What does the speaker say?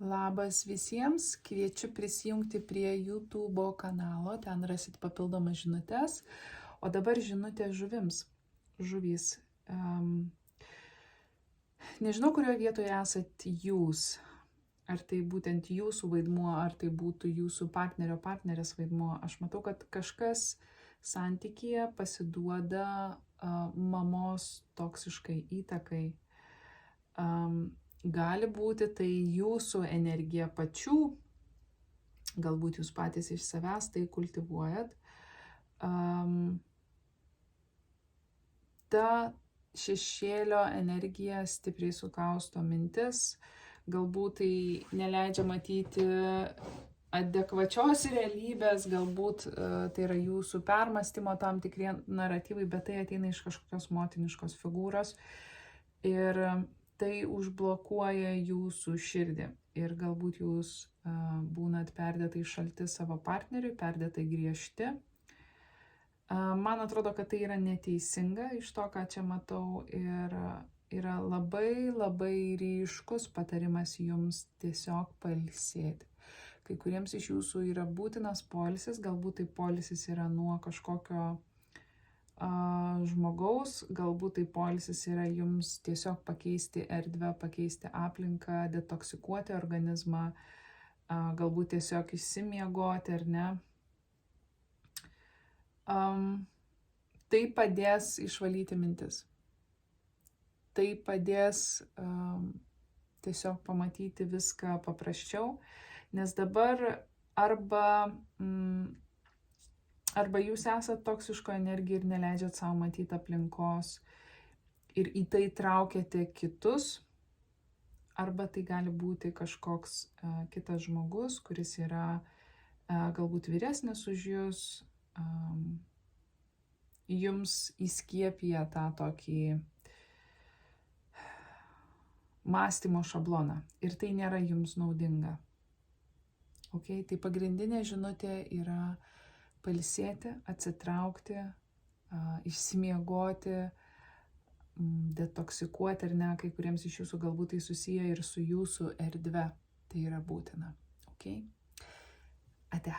Labas visiems, kviečiu prisijungti prie YouTube kanalo, ten rasit papildomas žinutes. O dabar žinutė žuvims. Žuvys. Nežinau, kurioje vietoje esat jūs. Ar tai būtent jūsų vaidmuo, ar tai būtų jūsų partnerio, partnerės vaidmuo. Aš matau, kad kažkas santykyje pasiduoda mamos toksiškai įtakai. Gali būti tai jūsų energija pačių, galbūt jūs patys iš savęs tai kultivuojat. Ta šešėlio energija stipriai sukausto mintis, galbūt tai neleidžia matyti adekvačios realybės, galbūt tai yra jūsų permąstymo tam tikrie naratyvai, bet tai ateina iš kažkokios motiniškos figūros ir tai užblokuoja jūsų širdį ir galbūt jūs būnat perdėtai šalti savo partneriui, perdėtai griežti. Man atrodo, kad tai yra neteisinga iš to, ką čia matau, ir yra labai ryškus patarimas jums tiesiog pailsėti. Kai kuriems iš jūsų yra būtinas poilsis, galbūt tai poilsis yra nuo kažkokio žmogaus, galbūt tai poilsis yra jums tiesiog pakeisti erdvę, pakeisti aplinką, detoksikuoti organizmą, galbūt tiesiog išsimiegoti ar ne. Tai padės išvalyti mintis. Tai padės tiesiog pamatyti viską paprasčiau, nes dabar arba jūs esat toksiško energija ir neleidžiat savo matyti aplinkos ir į tai traukiate kitus, arba tai gali būti kažkoks kitas žmogus, kuris yra galbūt vyresnis už jūs, jums įskiepija tą tokį mąstymo šabloną ir tai nėra jums naudinga. Okay? Tai pagrindinė žinutė yra pailsėti, atsitraukti, išsimiegoti, detoksikuoti ar ne, kai kuriems iš jūsų galbūt tai susiję ir su jūsų erdve. Tai yra būtina. Okay? Ate.